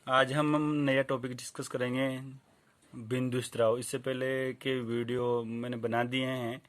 आज हम नया टॉपिक डिस्कस करेंगे, बिंदु स्त्राव। इससे पहले के वीडियो मैंने बना दिए हैं।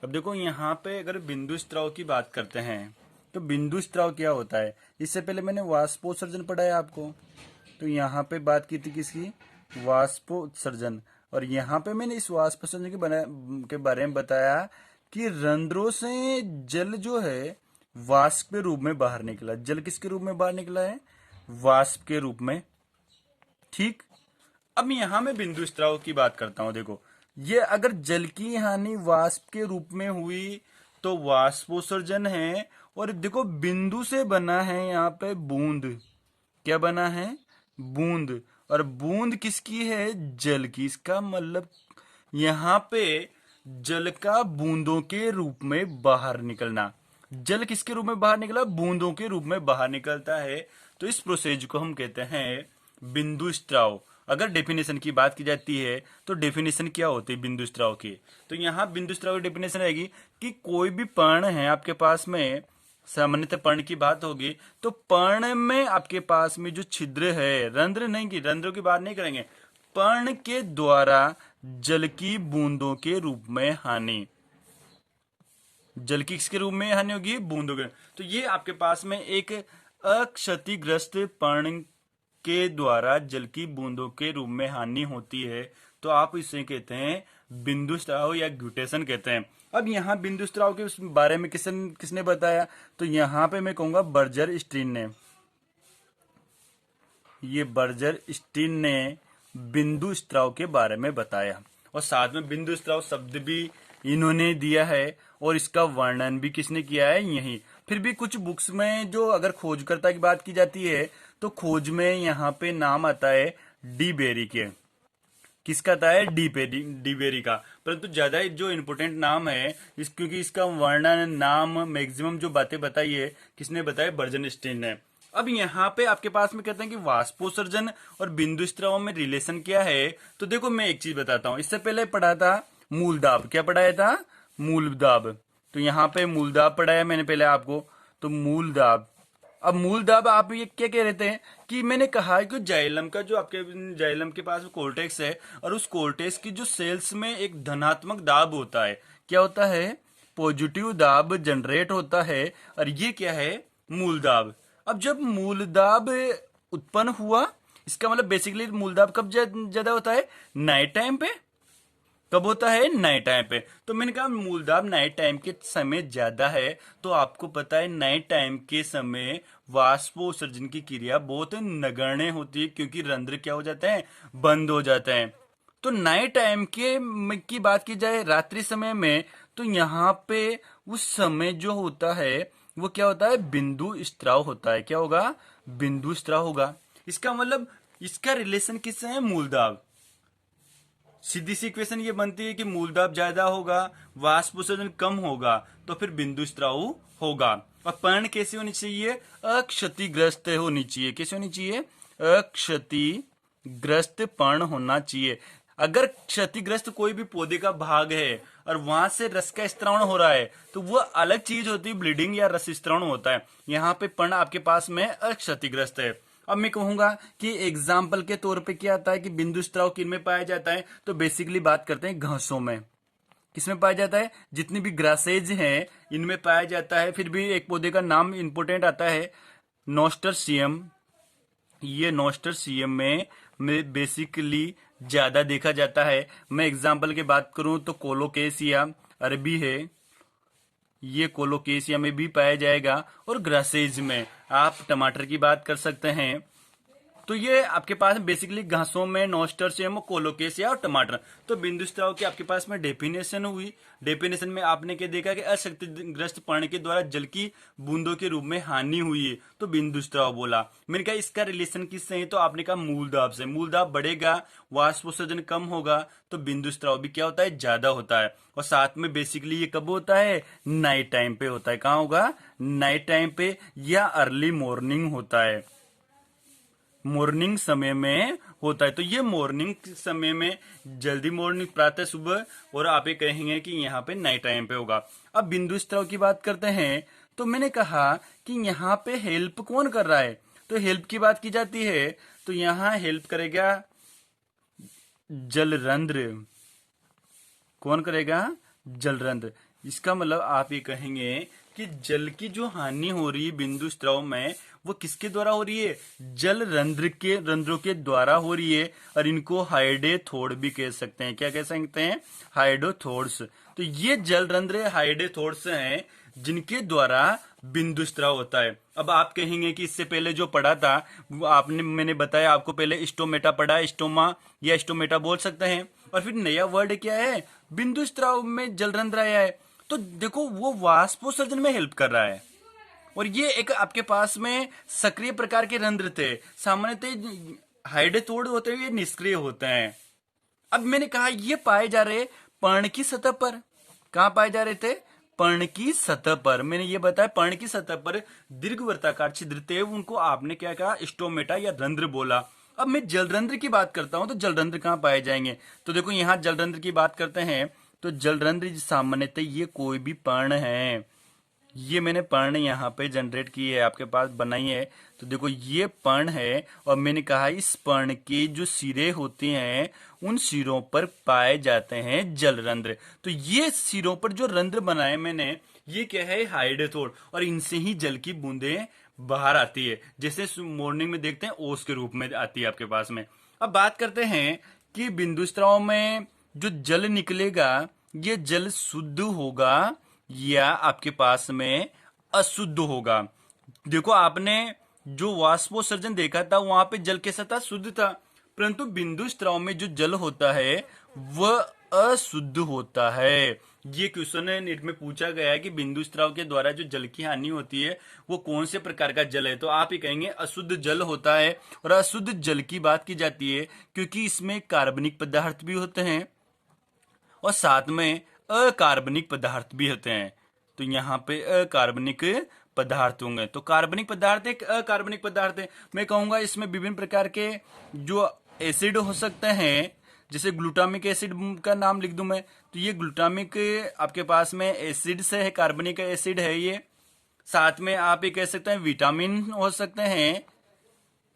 अब देखो यहाँ पे अगर बिंदु स्त्राव की बात करते हैं तो बिंदु स्त्राव क्या होता है। इससे पहले मैंने वाष्पोत्सर्जन पढ़ाया आपको, तो यहाँ पे बात की थी किसकी, वाष्पोत्सर्जन। और यहाँ पे मैंने इस वाष्पोत्सर्जन के बारे में बताया कि रंध्रों से जल जो है वाष्प के रूप में बाहर निकला। जल किसके रूप में बाहर निकला है, वाष्प के रूप में। ठीक। अब यहां मैं बिंदु स्त्राव की बात करता हूं। देखो, ये अगर जल की हानि वाष्प के रूप में हुई तो वाष्पोत्सर्जन है। और देखो, बिंदु से बना है यहाँ पे बूंद। क्या बना है, बूंद। और बूंद किसकी है, जल की। इसका मतलब यहाँ पे जल का बूंदों के रूप में बाहर निकलना। जल किसके रूप में बाहर निकला, बूंदों के रूप में बाहर निकलता है। तो इस प्रोसेस को हम कहते हैं बिंदु स्त्राव। अगर डेफिनेशन की बात की जाती है तो डेफिनेशन क्या होती है बिंदु स्त्राव की, तो यहाँ बिंदु स्त्राव की डेफिनेशन रहेगी कि कोई भी पर्ण है आपके पास में, सामान्यतः पर्ण की बात होगी, तो पर्ण में आपके पास में जो छिद्र है, रंध्र नहीं, की रंध्रों की बात नहीं करेंगे, पर्ण के द्वारा जल की बूंदों के रूप में हानि। जल की किसके रूप में हानि होगी, बूंदों के। तो ये आपके पास में एक अक्षतिग्रस्त पर्ण के द्वारा जल की बूंदों के रूप में हानि होती है, तो आप इसे कहते हैं बिंदु स्त्राव या ग्यूटेशन कहते हैं। अब यहाँ बिंदु स्त्राव के उस बारे में किसने बताया, तो यहाँ पे मैं कहूंगा बर्जर स्टीन ने। ये बर्जर स्टीन ने बिंदु स्त्राव के बारे में बताया, और साथ में बिंदु स्त्राव शब्द भी इन्होंने दिया है, और इसका वर्णन भी किसने किया है, यही। फिर भी कुछ बुक्स में जो अगर खोजकर्ता की बात की जाती है तो खोज में यहाँ पे नाम आता है डी बेरी के। किसका आता है, डी बेरी का। परंतु ज्यादा जो इम्पोर्टेंट नाम है क्योंकि इसका वर्णन, नाम, मैक्सिमम जो बातें बताई है किसने बताया, बर्जर स्टीन ने। अब यहाँ पे आपके पास में कहते हैं कि वाष्पोत्सर्जन और बिंदु स्त्राव में रिलेशन क्या है। तो देखो, मैं एक चीज बताता हूँ। इससे पहले पढ़ा था मूल दाब। क्या पढ़ाया था, मूल दाब। तो यहाँ पे मूल दाब पढ़ाया मैंने पहले आपको। तो मूल दाब, अब मूल दाब आप ये क्या कह रहे थे कि मैंने कहा है कि जाइलम का जो आपके जाइलम के पास कोर्टेक्स है, और उस कोर्टेक्स की जो सेल्स में एक धनात्मक दाब होता है। क्या होता है, पॉजिटिव दाब जनरेट होता है, और ये क्या है, मूल दाब। अब जब मूल दाब उत्पन्न हुआ, इसका मतलब बेसिकली मूल दाब कब ज्यादा होता है, नाइट टाइम पे। कब होता है, नाइट टाइम पे। तो मैंने कहा मूलदाब नाइट टाइम के समय ज्यादा है, तो आपको पता है नाइट टाइम के समय वाष्पोत्सर्जन की क्रिया बहुत नगण्य होती है, क्योंकि रंध्र क्या हो जाते हैं, बंद हो जाते हैं। तो नाइट टाइम की बात की जाए, रात्रि समय में, तो यहाँ पे उस समय जो होता है वो क्या होता है, बिंदु स्त्राव होता है। क्या होगा, बिंदु स्त्राव होगा। इसका मतलब इसका रिलेशन किससे है, मूलदाब। सीधी सी इक्वेशन ये बनती है कि मूलदाब ज्यादा होगा, वाष्पोत्सर्जन कम होगा, तो फिर बिंदु स्त्राव होगा। और पर्ण कैसी होनी चाहिए, अक्षतिग्रस्त होनी चाहिए। कैसे होनी चाहिए, अक्षतिग्रस्त पर्ण होना चाहिए। अगर क्षतिग्रस्त कोई भी पौधे का भाग है और वहां से रस का स्त्रावण हो रहा है, तो वो अलग चीज होती है, ब्लीडिंग या रस स्त्रावण होता है। यहाँ पे पर्ण आपके पास में अक्षतिग्रस्त है। अब मैं कहूंगा कि एग्जाम्पल के तौर पे क्या आता है कि बिंदु स्त्राव किन में पाया जाता है, तो बेसिकली बात करते हैं घासों में। किसमें पाया जाता है, जितनी भी ग्रासेज हैं इनमें पाया जाता है। फिर भी एक पौधे का नाम इंपोर्टेंट आता है, नोस्टरसियम। ये नोस्टरसियम में बेसिकली ज्यादा देखा जाता है। मैं एग्जाम्पल की बात करूं तो कोलोकेसिया अरबी है, ये कोलोकेशिया में भी पाया जाएगा। और ग्रासेज में आप टमाटर की बात कर सकते हैं। तो ये आपके पास बेसिकली घासों में नोस्टरसियम, कोलोकेशिया और टमाटर। तो बिंदु स्त्राव की आपके पास में डेफिनेशन हुई। डेफिनेशन में आपने क्या देखा कि अशक्तिग्रस्त पर्ण के द्वारा जल की बूंदों के रूप में हानि हुई है, तो बिंदु स्त्राव बोला। मैंने कहा इसका रिलेशन किससे है, तो आपने कहा मूल दाब से। मूल दाब बढ़ेगा, वाष्पोत्सर्जन कम होगा, तो बिंदु स्त्राव भी क्या होता है, ज्यादा होता है। और साथ में बेसिकली ये कब होता है, नाइट टाइम पे होता है। कहाँ होगा, नाइट टाइम पे या अर्ली मॉर्निंग होता है, मॉर्निंग समय में होता है। तो ये मॉर्निंग समय में, जल्दी मॉर्निंग, प्रातः सुबह, और आप ये कहेंगे कि यहाँ पे नाइट टाइम पे होगा। अब बिंदु स्त्राव की बात करते हैं, तो मैंने कहा कि यहाँ पे हेल्प कौन कर रहा है, तो हेल्प की बात की जाती है तो यहाँ हेल्प करेगा जलरंध्र। कौन करेगा? जलरंध्र। इसका मतलब आप ये कहेंगे कि जल की जो हानि हो रही है बिंदु स्त्राव में वो किसके द्वारा हो रही है? जल रंध्रों के द्वारा हो रही है, और इनको हाइडेथोड भी कह सकते हैं। क्या कह सकते हैं? हाइडेथोड्स। तो ये जल रंध्र हाइडेथोड्स हैं जिनके द्वारा बिंदु स्त्राव होता है। अब आप कहेंगे कि इससे पहले जो पढ़ा था वो मैंने बताया आपको, पहले स्टोमेटा पढ़ा, स्टोमा या स्टोमेटा बोल सकते हैं, और फिर नया वर्ड क्या है? बिंदु स्त्राव में जलरंध्र आया है। तो देखो वो वाष्पोत्सर्जन में हेल्प कर रहा है, और ये एक आपके पास में सक्रिय प्रकार के रंध्र थे। सामान्यतः हाइडेथोड होते हुए निष्क्रिय होते हैं। अब मैंने कहा ये पाए जा रहे पर्ण की सतह पर। कहां पाए जा रहे थे? पर्ण की सतह पर। मैंने ये बताया पर्ण की सतह पर दीर्घवृत्ताकार छिद्र थे, उनको आपने क्या कहा? स्टोमेटा या रंध्र बोला। अब मैं जलरंध्र की बात करता हूं तो जलरंध्र कहां पाए जाएंगे? तो देखो यहां जलरंध्र की बात करते हैं तो जलरंध्र सामान्यतः ये कोई भी पर्ण है। ये मैंने पर्ण यहाँ पे जनरेट की है, आपके पास बनाई है। तो देखो ये पर्ण है, और मैंने कहा इस पर्ण के जो सिरे होते हैं उन सिरों पर पाए जाते हैं जलरंध्र। तो ये सिरों पर जो रंध्र बनाए मैंने, ये क्या है? हाइडेथोड, और इनसे ही जल की बूंदें बाहर आती है, जैसे मॉर्निंग में देखते हैं ओस के रूप में आती है आपके पास में। अब बात करते हैं कि बिंदु स्त्राव में जो जल निकलेगा ये जल शुद्ध होगा या आपके पास में अशुद्ध होगा। देखो आपने जो वाष्पोत्सर्जन देखा था वहां पे जल की सतह शुद्ध था, परंतु बिंदु स्त्राव में जो जल होता है वह अशुद्ध होता है। ये क्वेश्चन नेट में पूछा गया है कि बिंदु स्त्राव के द्वारा जो जल की हानि होती है वो कौन से प्रकार का जल है, तो आप ये कहेंगे अशुद्ध जल होता है। और अशुद्ध जल की बात की जाती है क्योंकि इसमें कार्बनिक पदार्थ भी होते हैं और साथ में अकार्बनिक पदार्थ भी होते हैं। तो यहाँ पे अकार्बनिक पदार्थ होंगे। तो कार्बनिक पदार्थ एक अकार्बनिक पदार्थ है। मैं कहूंगा इसमें विभिन्न प्रकार के जो एसिड हो सकते हैं, जैसे ग्लूटामिक एसिड का नाम लिख दूं मैं, तो ये ग्लूटामिक आपके पास में एसिड से है, कार्बनिक एसिड है ये। साथ में आप ये कह सकते हैं विटामिन हो सकते हैं।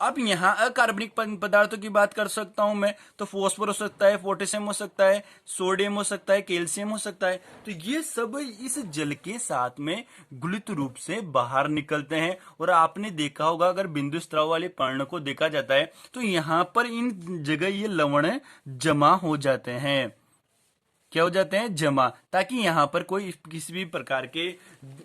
अब यहाँ अकार्बनिक पदार्थों की बात कर सकता हूं मैं, तो फॉस्फोर हो सकता है, पोटेशियम हो सकता है, सोडियम हो सकता है, कैल्शियम हो सकता है। तो ये सब इस जल के साथ में गलित रूप से बाहर निकलते हैं। और आपने देखा होगा अगर बिंदु स्त्राव वाले पर्ण को देखा जाता है तो यहाँ पर इन जगह ये लवण जमा हो जाते हैं। क्या हो जाते हैं? जमा, ताकि यहाँ पर कोई किसी भी प्रकार के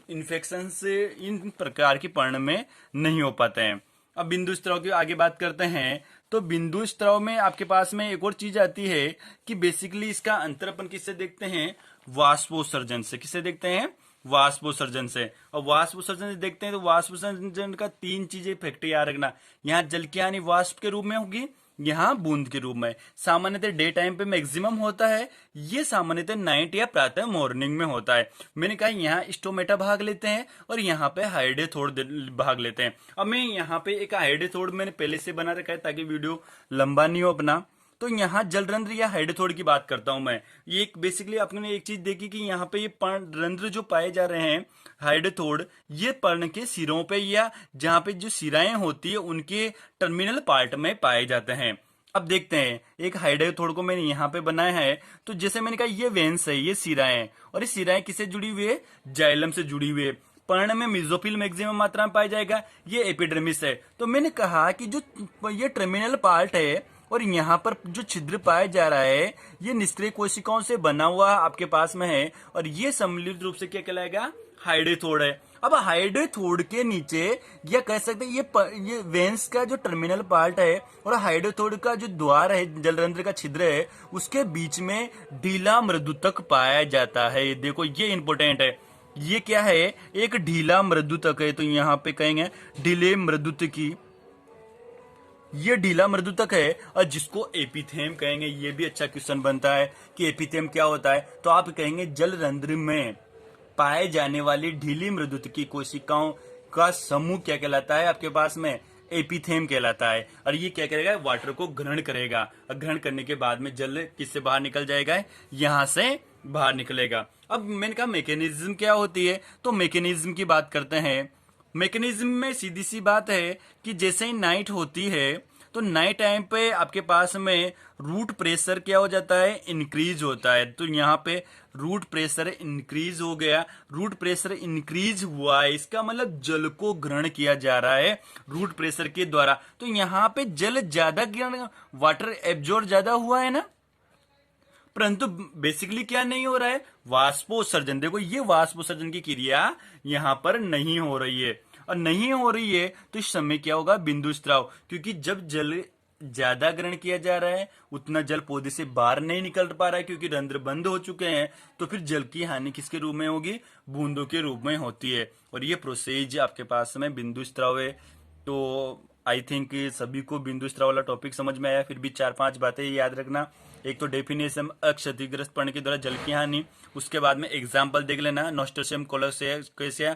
इन्फेक्शन से इन प्रकार के पर्ण में नहीं हो पाते हैं। अब बिंदु स्त्राव की आगे बात करते हैं। तो बिंदु स्त्राव में आपके पास में एक और चीज आती है कि बेसिकली इसका अंतर अपन किससे देखते हैं? वाष्पोत्सर्जन से। किससे देखते हैं? वाष्पोत्सर्जन से। और वाष्पोत्सर्जन से देखते हैं तो वाष्पोत्सर्जन का 3 चीजें फैक्टर याद रखना। यहाँ जल की हानि वाष्प के रूप में होगी, यहाँ बूंद के रूप में। सामान्यतः डे टाइम पे मैक्सिमम होता है, ये सामान्यतः नाइट या प्रातः मॉर्निंग में होता है। मैंने कहा यहाँ स्टोमेटा भाग लेते हैं और यहाँ पे हाइडेथोड भाग लेते हैं। अब मैं यहाँ पे एक हाइडेथोड मैंने पहले से बना रखा है ताकि वीडियो लंबा नहीं हो अपना। तो यहाँ जलरंध्र या हाइडेथोड की बात करता हूं मैं। ये एक बेसिकली आपने एक चीज देखी कि यहाँ पे ये रंध्र जो पाए जा रहे हैं हाइडेथोड, ये पर्ण के सिरों पे या जहाँ पे जो सिराएं होती है उनके टर्मिनल पार्ट में पाए जाते हैं। अब देखते हैं एक हाइडेथोड को मैंने यहाँ पे बनाया है। तो जैसे मैंने कहा ये वेन्स है, ये सिराएं, और ये सिराएं किससे जुड़ी हुई है? जाइलम से जुड़ी हुई है। पर्ण में मेसोफिल मैक्सिमम मात्रा में पाया जाएगा, ये एपिडर्मिस है। तो मैंने कहा कि जो ये टर्मिनल पार्ट है और यहाँ पर जो छिद्र पाया जा रहा है ये निष्क्रिय कोशिकाओं से बना हुआ आपके पास में है, और ये सम्मिलित रूप से क्या कहलाएगा? हाइडेथोड है। अब हाइडेथोड के नीचे या कह सकते हैं ये वेन्स का जो टर्मिनल पार्ट है और हाइडेथोड का जो द्वार है, जलरंध्र का छिद्र है, उसके बीच में ढीला मृदुतक पाया जाता है। देखो ये इंपॉर्टेंट है। ये क्या है? एक ढीला मृदुतक है। तो यहाँ पे कहेंगे ढीले मृदुत की, ये ढीला मृदुतक है, और जिसको एपिथेम कहेंगे। ये भी अच्छा क्वेश्चन बनता है कि एपिथेम क्या होता है। तो आप कहेंगे जलरंध्र में पाए जाने वाली ढीली मृदुत की कोशिकाओं का समूह क्या कहलाता है? आपके पास में एपिथेम कहलाता है। और ये क्या करेगा? वाटर को ग्रहण करेगा, और ग्रहण करने के बाद में जल किससे बाहर निकल जाएगा? यहां से बाहर निकलेगा। अब मैंने कहा मैकेनिज्म क्या होती है, तो मैकेनिज्म की बात करते हैं। मैकेनिज्म में सीधी सी बात है कि जैसे ही नाइट होती है तो नाइट टाइम पे आपके पास में रूट प्रेशर क्या हो जाता है, इंक्रीज होता है। तो यहाँ पे रूट प्रेशर इंक्रीज हो गया, रूट प्रेशर इंक्रीज हुआ है, इसका मतलब जल को ग्रहण किया जा रहा है रूट प्रेशर के द्वारा। तो यहाँ पे जल ज्यादा ग्रहण, वाटर एब्जॉर्ब ज्यादा हुआ है ना, परंतु बेसिकली क्या नहीं हो रहा है, वाष्पोत्सर्जन। देखो ये वाष्पोत्सर्जन की क्रिया यहां पर नहीं हो रही है, और नहीं हो रही है तो इस समय क्या होगा, बिंदु स्त्राव। क्योंकि जब जल ज्यादा ग्रहण किया जा रहा है उतना जल पौधे से बाहर नहीं निकल पा रहा है क्योंकि रंध्र बंद हो चुके हैं, तो फिर जल की हानि किसके रूप में होगी, बूंदों के रूप में होती है। और ये प्रोसेज आपके पास में बिंदु स्त्राव है। तो आई थिंक सभी को बिंदु स्त्राव वाला टॉपिक समझ में आया। फिर भी 4-5 बातें याद रखना। एक तो डेफिनेशन अक्षतिग्रस्त पर्ण के द्वारा जल की हानि, उसके बाद में एग्जाम्पल देख लेना, नॉस्ट्रेशियम कोलोसेसिया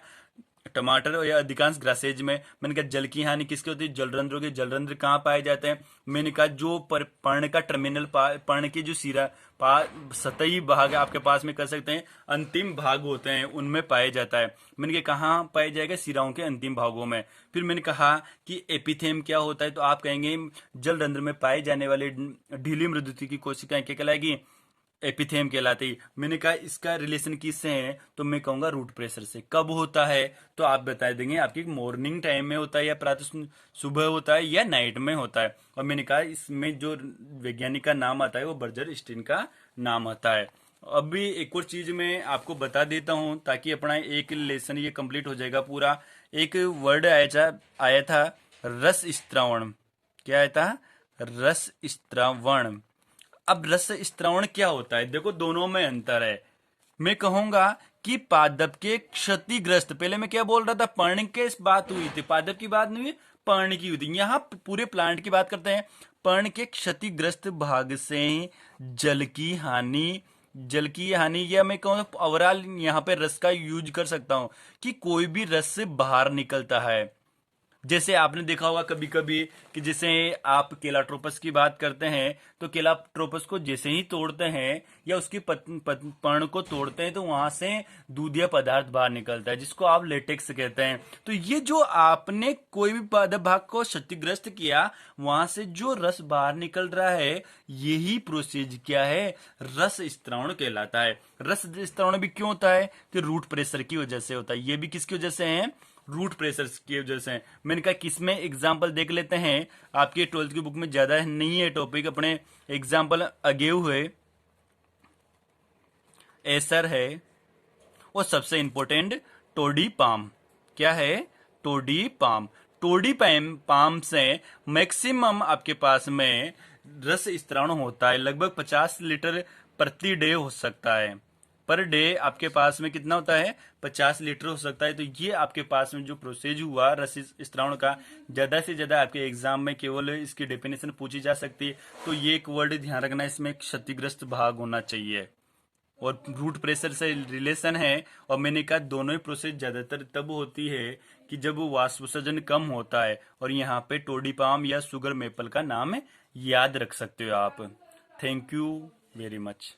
टमाटर या अधिकांश ग्रासेज में। मैंने कहा जल की हानि किसकी होती है, जलरंध्रों के। जलरंध्र कहाँ पाए जाते हैं, मैंने कहा जो पर्ण का टर्मिनल, पर्ण के जो सिरा सतही भाग आपके पास में कर सकते हैं, अंतिम भाग होते हैं उनमें पाया जाता है। मैंने कहा कहाँ पाया जाएगा, सिराओं के अंतिम भागों में। फिर मैंने कहा कि एपिथेम क्या होता है, तो आप कहेंगे जलरंध्र में पाए जाने वाले ढीली मृदुति की कोशिकाएं क्या कहलाएगी, एपिथेम कहलाती। मैंने कहा इसका रिलेशन किससे है, तो मैं कहूंगा रूट प्रेशर से। कब होता है, तो आप बता देंगे आपकी मॉर्निंग टाइम में होता है, या प्रातः सुबह होता है, या नाइट में होता है। और मैंने कहा इसमें जो वैज्ञानिक का नाम आता है वो बर्जर स्टीन का नाम आता है। अभी एक और चीज मैं आपको बता देता हूं ताकि अपना एक लेसन ये कंप्लीट हो जाएगा पूरा। एक वर्ड आया था रस स्त्रावण। क्या आया था, रस स्त्रावण। अब रस स्त्रावण क्या होता है, देखो दोनों में अंतर है। मैं कहूंगा कि पादप के क्षतिग्रस्त, पहले मैं क्या बोल रहा था, पर्ण के बात हुई थी, पादप की बात नहीं हुई, पर्ण की हुई थी। यहां पूरे प्लांट की बात करते हैं। पर्ण के क्षतिग्रस्त भाग से जल की हानि, जल की हानि, या मैं कहूँ ओवरऑल यहाँ पे रस का यूज कर सकता हूं कि कोई भी रस से बाहर निकलता है। जैसे आपने देखा होगा कभी कभी कि जैसे आप केलाट्रोपस की बात करते हैं, तो केलाट्रोपस को जैसे ही तोड़ते हैं या उसकी पर्ण को तोड़ते हैं तो वहां से दूधिया पदार्थ बाहर निकलता है जिसको आप लेटेक्स कहते हैं। तो ये जो आपने कोई भी पादप भाग को क्षतिग्रस्त किया, वहां से जो रस बाहर निकल रहा है, यही प्रोसेज क्या है, रस स्त्रावण कहलाता है। रस स्त्रावण भी क्यों होता है, कि रूट प्रेशर की वजह से होता है। ये भी किसकी वजह से है, रूट प्रेशर की वजह से। मैंने कहा किसमें एग्जाम्पल देख लेते हैं, आपके 12th की बुक में ज्यादा नहीं है टॉपिक, अपने एग्जाम्पल अगेव हुए, एसर है, और सबसे इंपॉर्टेंट टोडी पाम। क्या है, टोडी पाम। टोडी पाम से मैक्सिमम आपके पास में रस स्त्रावण होता है, लगभग 50 लीटर प्रति डे हो सकता है। पर डे आपके पास में कितना होता है, 50 लीटर हो सकता है। तो ये आपके पास में जो प्रोसेज हुआ रस स्त्रावण का, ज्यादा से ज्यादा आपके एग्जाम में केवल इसकी डेफिनेशन पूछी जा सकती है। तो ये एक वर्ड ध्यान रखना, इसमें क्षतिग्रस्त भाग होना चाहिए और रूट प्रेशर से रिलेशन है। और मैंने कहा दोनों ही प्रोसेस ज्यादातर तब होती है कि जब वाष्पोत्सर्जन कम होता है। और यहाँ पे टोडी पाम या सुगर मेपल का नाम याद रख सकते हो आप। Thank you very much.